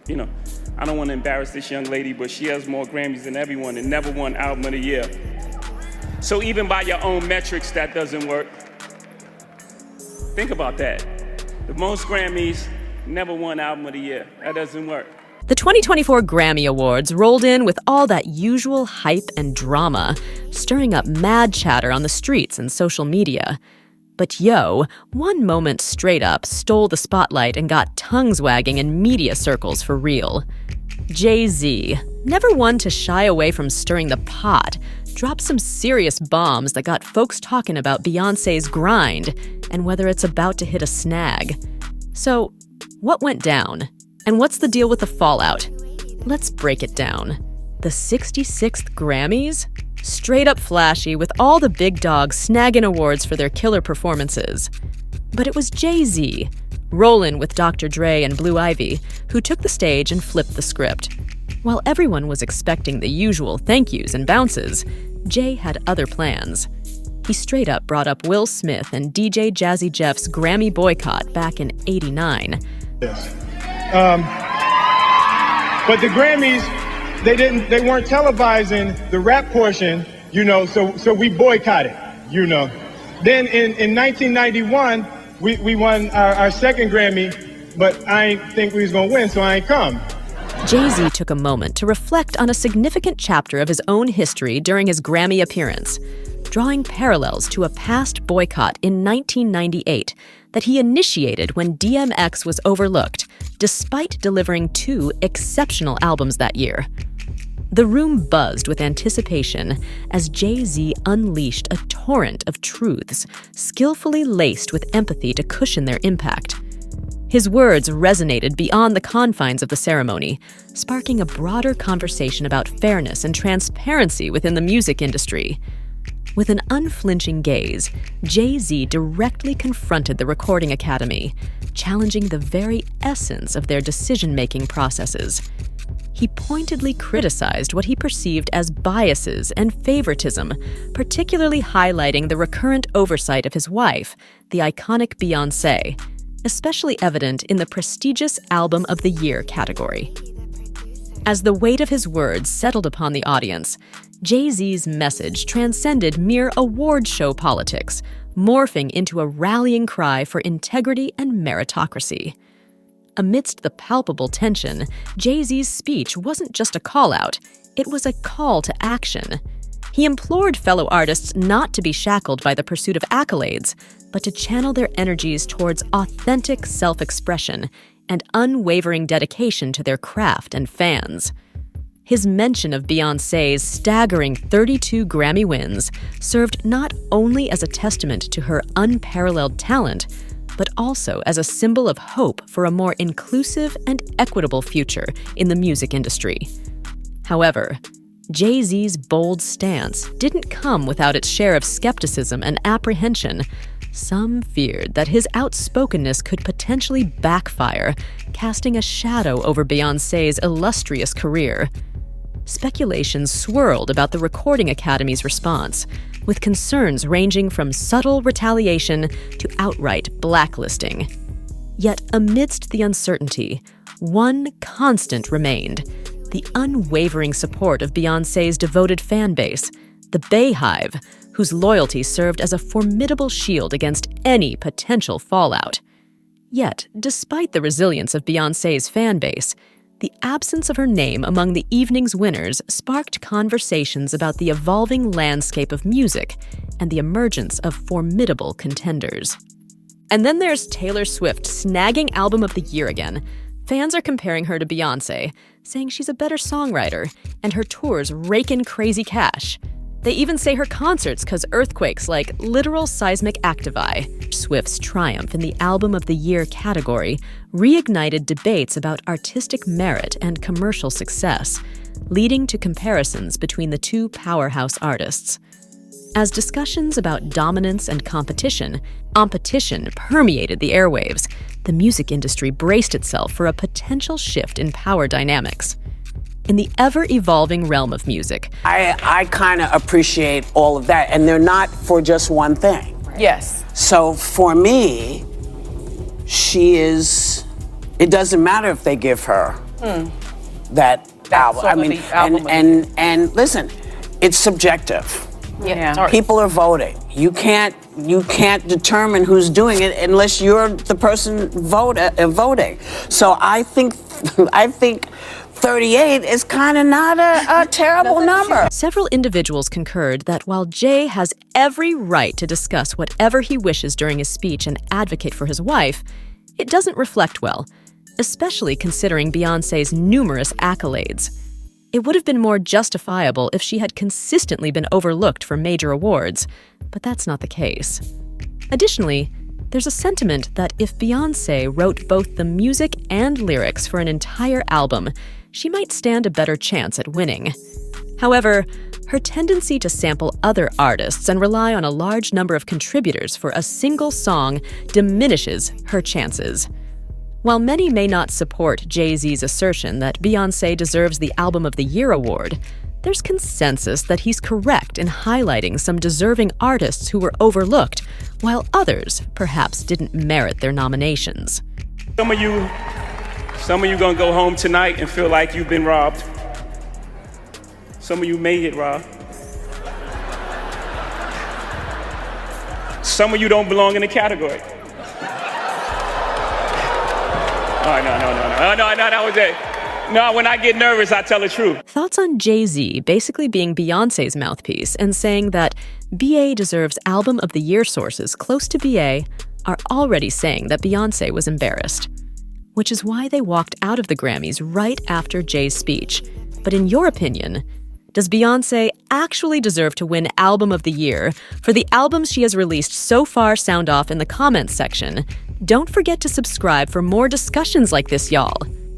I don't want to embarrass this young lady, but she has more Grammys than everyone and never won Album of the Year. So even by your own metrics, that doesn't work. Think about that. The most Grammys, never won Album of the Year. That doesn't work. The 2024 Grammy Awards rolled in with all that usual hype and drama, stirring up mad chatter on the streets and social media. But one moment straight up stole the spotlight and got tongues wagging in media circles for real. Jay-Z, never one to shy away from stirring the pot, dropped some serious bombs that got folks talking about Beyoncé's grind and whether it's about to hit a snag. So, what went down? And what's the deal with the fallout? Let's break it down. The 66th Grammys? Straight up flashy, with all the big dogs snagging awards for their killer performances. But it was Jay-Z, rollin' with Dr. Dre and Blue Ivy, who took the stage and flipped the script. While everyone was expecting the usual thank yous and bounces, Jay had other plans. He straight up brought up Will Smith and DJ Jazzy Jeff's Grammy boycott back in '89. Yes. But the Grammys, they weren't televising the rap portion, so we boycotted, Then in 1991, we won our second Grammy, but I ain't think we was gonna win, so I ain't come. Jay-Z took a moment to reflect on a significant chapter of his own history during his Grammy appearance, drawing parallels to a past boycott in 1998 that he initiated when DMX was overlooked, despite delivering 2 exceptional albums that year. The room buzzed with anticipation as Jay-Z unleashed a torrent of truths, skillfully laced with empathy to cushion their impact. His words resonated beyond the confines of the ceremony, sparking a broader conversation about fairness and transparency within the music industry. With an unflinching gaze, Jay-Z directly confronted the Recording Academy, challenging the very essence of their decision-making processes. He pointedly criticized what he perceived as biases and favoritism, particularly highlighting the recurrent oversight of his wife, the iconic Beyoncé, especially evident in the prestigious Album of the Year category. As the weight of his words settled upon the audience, Jay-Z's message transcended mere award show politics, morphing into a rallying cry for integrity and meritocracy. Amidst the palpable tension, Jay-Z's speech wasn't just a call-out, it was a call to action. He implored fellow artists not to be shackled by the pursuit of accolades, but to channel their energies towards authentic self-expression and unwavering dedication to their craft and fans. His mention of Beyoncé's staggering 32 Grammy wins served not only as a testament to her unparalleled talent, but also as a symbol of hope for a more inclusive and equitable future in the music industry. However, Jay-Z's bold stance didn't come without its share of skepticism and apprehension. Some feared that his outspokenness could potentially backfire, casting a shadow over Beyoncé's illustrious career. Speculations swirled about the Recording Academy's response, with concerns ranging from subtle retaliation to outright blacklisting. Yet amidst the uncertainty, one constant remained: the unwavering support of Beyoncé's devoted fan base, the Bayhive, whose loyalty served as a formidable shield against any potential fallout. Yet, despite the resilience of Beyoncé's fan base, the absence of her name among the evening's winners sparked conversations about the evolving landscape of music and the emergence of formidable contenders. And then there's Taylor Swift snagging Album of the Year again. Fans are comparing her to Beyoncé, saying she's a better songwriter, and her tours rake in crazy cash. They even say her concerts cause earthquakes like literal seismic activi. Swift's triumph in the Album of the Year category reignited debates about artistic merit and commercial success, leading to comparisons between the two powerhouse artists. As discussions about dominance and competition permeated the airwaves, the music industry braced itself for a potential shift in power dynamics. In the ever-evolving realm of music, I kind of appreciate all of that, and they're not for just one thing. Yes. So for me, she is, it doesn't matter if they give her that album. song I of mean, the album and listen, it's subjective. Yeah. Sorry. People are voting. You can't determine who's doing it unless you're the person voting. So I think 38 is kind of not a terrible number. Several individuals concurred that while Jay has every right to discuss whatever he wishes during his speech and advocate for his wife, it doesn't reflect well, especially considering Beyoncé's numerous accolades. It would have been more justifiable if she had consistently been overlooked for major awards, but that's not the case. Additionally, there's a sentiment that if Beyoncé wrote both the music and lyrics for an entire album, she might stand a better chance at winning. However, her tendency to sample other artists and rely on a large number of contributors for a single song diminishes her chances. While many may not support Jay-Z's assertion that Beyoncé deserves the Album of the Year award, there's consensus that he's correct in highlighting some deserving artists who were overlooked, while others perhaps didn't merit their nominations. Some of you gonna go home tonight and feel like you've been robbed. Some of you may get robbed. Some of you don't belong in the category. Oh, no, that was it. No, when I get nervous, I tell the truth. Thoughts on Jay-Z basically being Beyoncé's mouthpiece and saying that BA deserves Album of the Year sources close to BA are already saying that Beyoncé was embarrassed, which is why they walked out of the Grammys right after Jay's speech. But in your opinion, does Beyoncé actually deserve to win Album of the Year for the albums she has released so far? Sound off in the comments section. Don't forget to subscribe for more discussions like this, y'all.